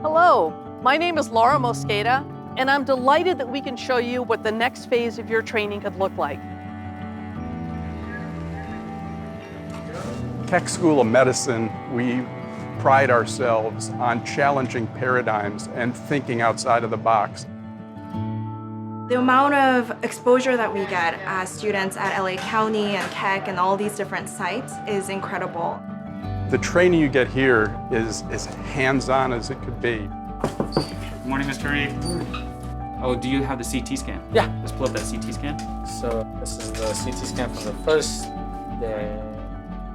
Hello, my name is Laura Mosqueda, and I'm delighted that we can show you what the next phase of your training could look like. Keck School of Medicine, we pride ourselves on challenging paradigms and thinking outside of the box. The amount of exposure that we get as students at LA County and Keck and all these different sites is incredible. The training you get here is as hands-on as it could be. Good morning, Mr. Reed. Oh, do you have the CT scan? Yeah. Let's pull up that CT scan. So this is the CT scan from the first day.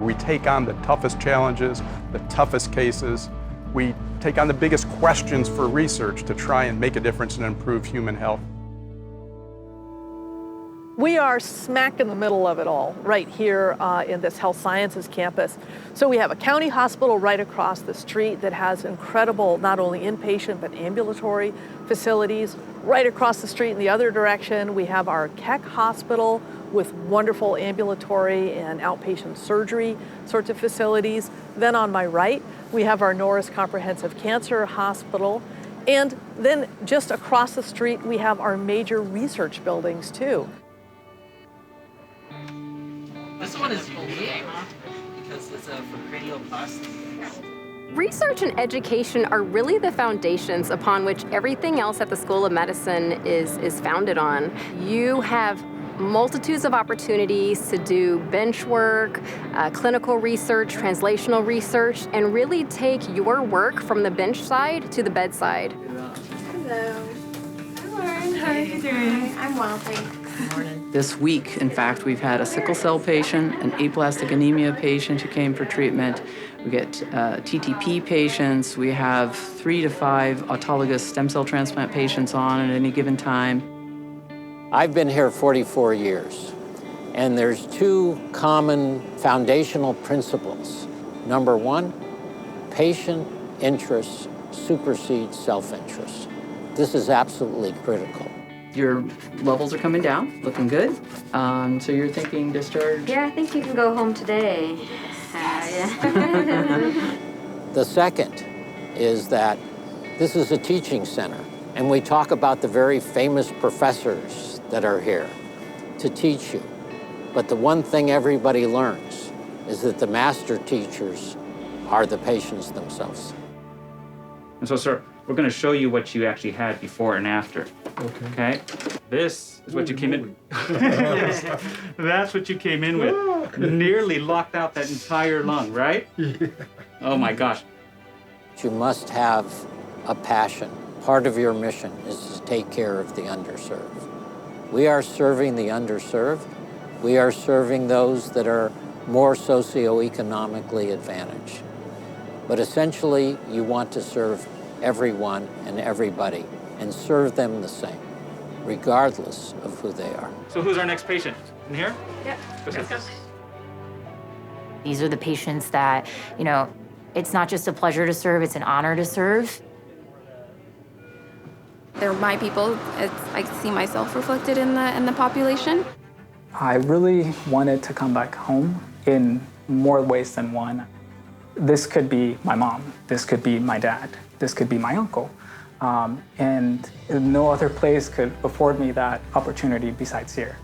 We take on the toughest challenges, the toughest cases. We take on the biggest questions for research to try and make a difference and improve human health. We are smack in the middle of it all, right here in this health sciences campus. So we have a county hospital right across the street that has incredible, not only inpatient, but ambulatory facilities. Right across the street in the other direction, we have our Keck Hospital with wonderful ambulatory and outpatient surgery sorts of facilities. Then on my right, we have our Norris Comprehensive Cancer Hospital. And then just across the street, we have our major research buildings too. This one is unique because it's for cranioplasty. Research and education are really the foundations upon which everything else at the School of Medicine is founded on. You have multitudes of opportunities to do bench work, clinical research, translational research, and really take your work from the bench side to the bedside. Hello. Hi, Lauren. How are you doing? I'm well, thanks. This week, in fact, we've had a sickle cell patient, an aplastic anemia patient who came for treatment. We get TTP patients. We have 3 to 5 autologous stem cell transplant patients on at any given time. I've been here 44 years, and there's 2 common foundational principles. Number 1, patient interest supersedes self-interest. This is absolutely critical. Your levels are coming down, looking good. So you're thinking discharge? Yeah, I think you can go home today. The second is that this is a teaching center, and we talk about the very famous professors that are here to teach you. But the one thing everybody learns is that the master teachers are the patients themselves. And so, sir, we're going to show you what you actually had before and after. Okay? This is what you came in. Yes, that's what you came in with. Nearly locked out that entire lung, right? Yeah. Oh my gosh. You must have a passion. Part of your mission is to take care of the underserved. We are serving the underserved. We are serving those that are more socioeconomically advantaged. But essentially, you want to serve everyone and everybody and serve them the same, regardless of who they are. So who's our next patient? In here? Yep. Yes. These are the patients that, it's not just a pleasure to serve, it's an honor to serve. They're my people. I see myself reflected in the population. I really wanted to come back home in more ways than one. This could be my mom, this could be my dad, this could be my uncle. And no other place could afford me that opportunity besides here.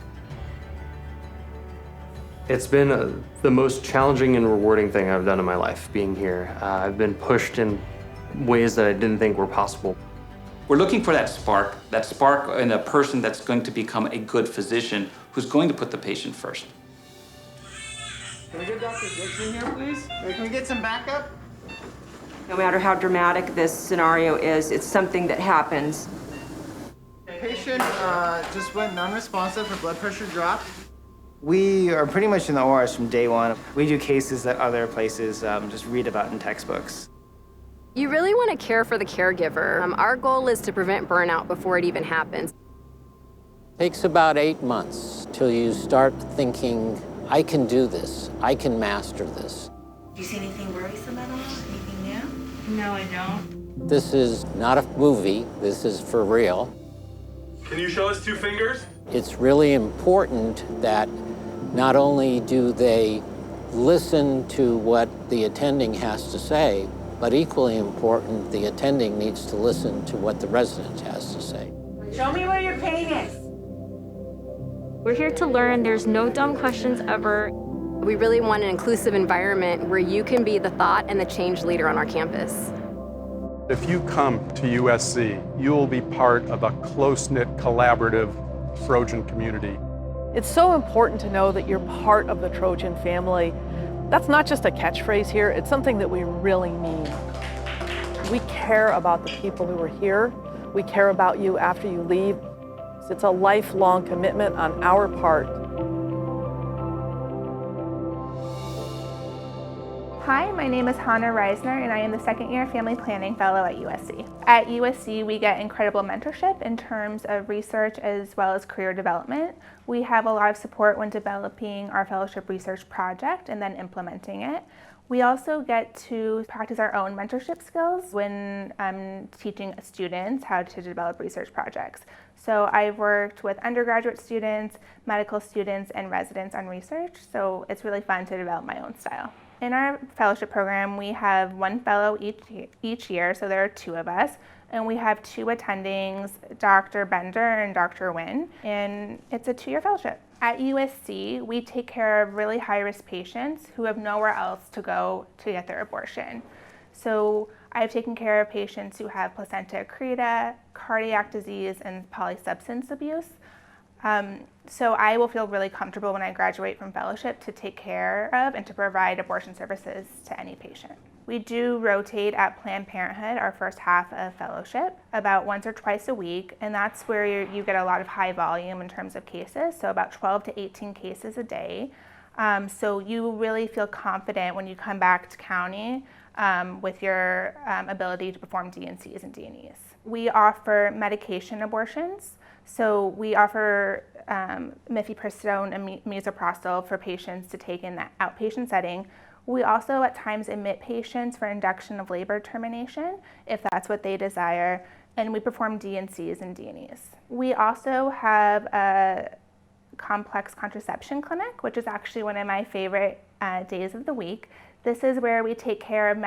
It's been the most challenging and rewarding thing I've done in my life, being here. I've been pushed in ways that I didn't think were possible. We're looking for that spark in a person that's going to become a good physician who's going to put the patient first. Can we get Dr. Dix in here, please? Can we get some backup? No matter how dramatic this scenario is, it's something that happens. Patient just went non-responsive, her blood pressure dropped. We are pretty much in the ORs from day one. We do cases that other places just read about in textbooks. You really want to care for the caregiver. Our goal is to prevent burnout before it even happens. Takes about 8 months till you start thinking, I can do this, I can master this. Do you see anything worrisome at all? Anything new? No, I don't. This is not a movie, this is for real. Can you show us 2 fingers? It's really important that not only do they listen to what the attending has to say, But equally important, the attending needs to listen to what the resident has to say. Show me where your pain is. We're here to learn. There's no dumb questions ever. We really want an inclusive environment where you can be the thought and the change leader on our campus. If you come to USC, you will be part of a close-knit, collaborative Trojan community. It's so important to know that you're part of the Trojan family. That's not just a catchphrase here, it's something that we really mean. We care about the people who are here. We care about you after you leave. It's a lifelong commitment on our part. Hi, my name is Hannah Reisner, and I am the second-year Family Planning Fellow at USC. At USC, we get incredible mentorship in terms of research as well as career development. We have a lot of support when developing our fellowship research project and then implementing it. We also get to practice our own mentorship skills when teaching students how to develop research projects. So I've worked with undergraduate students, medical students, and residents on research, so it's really fun to develop my own style. In our fellowship program, we have one fellow each year, so there are 2 of us, and we have 2 attendings, Dr. Bender and Dr. Wynn, and it's a 2-year fellowship. At USC, we take care of really high-risk patients who have nowhere else to go to get their abortion. So I've taken care of patients who have placenta accreta, cardiac disease, and polysubstance abuse. So I will feel really comfortable when I graduate from fellowship to take care of and to provide abortion services to any patient. We do rotate at Planned Parenthood our first half of fellowship about once or twice a week, and that's where you get a lot of high volume in terms of cases, so about 12 to 18 cases a day. So you really feel confident when you come back to county with your ability to perform D&Cs and D&Es. We offer medication abortions. So we offer mifepristone and misoprostol for patients to take in that outpatient setting. We also at times admit patients for induction of labor termination if that's what they desire, and we perform D&Cs and D&Es. We also have a complex contraception clinic, which is actually one of my favorite days of the week. This is where we take care of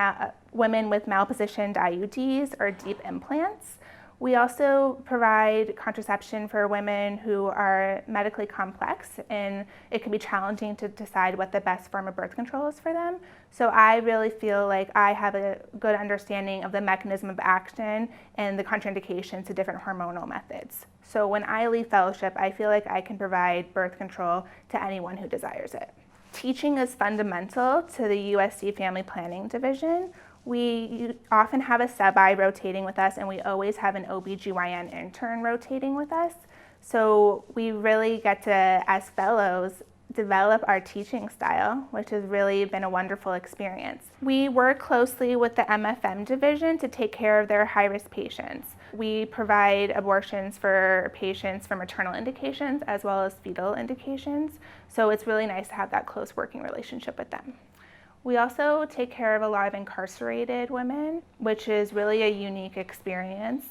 women with malpositioned IUDs or deep implants. We also provide contraception for women who are medically complex, and it can be challenging to decide what the best form of birth control is for them. So I really feel like I have a good understanding of the mechanism of action and the contraindications to different hormonal methods. So when I leave fellowship, I feel like I can provide birth control to anyone who desires it. Teaching is fundamental to the USC Family Planning Division. We often have a sub-I rotating with us, and we always have an OBGYN intern rotating with us. So we really get to, as fellows, develop our teaching style, which has really been a wonderful experience. We work closely with the MFM division to take care of their high-risk patients. We provide abortions for patients for maternal indications as well as fetal indications. So it's really nice to have that close working relationship with them. We also take care of a lot of incarcerated women, which is really a unique experience,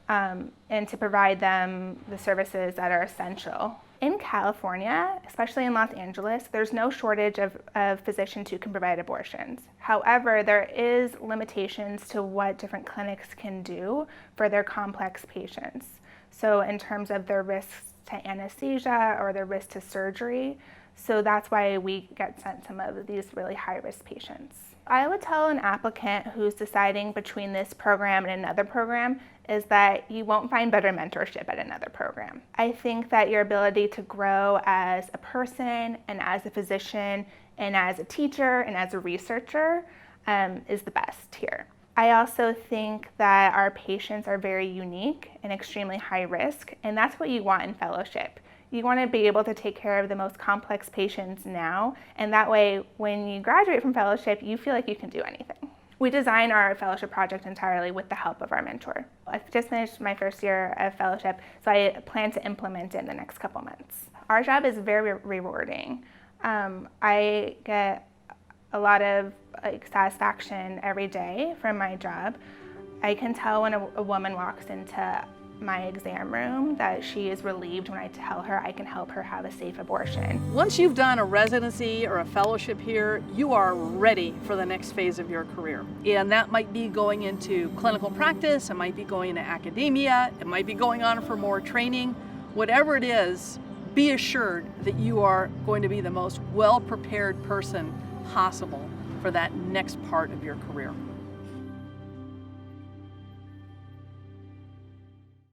and to provide them the services that are essential. In California, especially in Los Angeles, there's no shortage of physicians who can provide abortions. However, there is limitations to what different clinics can do for their complex patients. So in terms of their risks to anesthesia or their risk to surgery, so that's why we get sent some of these really high-risk patients. I would tell an applicant who's deciding between this program and another program is that you won't find better mentorship at another program. I think that your ability to grow as a person and as a physician and as a teacher and as a researcher is the best here. I also think that our patients are very unique and extremely high risk, and that's what you want in fellowship. You want to be able to take care of the most complex patients now, and that way, when you graduate from fellowship, you feel like you can do anything. We design our fellowship project entirely with the help of our mentor. I've just finished my first year of fellowship, so I plan to implement it in the next couple months. Our job is very rewarding. I get a lot of satisfaction every day from my job. I can tell when a woman walks into my exam room that she is relieved when I tell her I can help her have a safe abortion. Once you've done a residency or a fellowship here, you are ready for the next phase of your career. And that might be going into clinical practice, it might be going into academia, it might be going on for more training. Whatever it is, be assured that you are going to be the most well-prepared person possible for that next part of your career.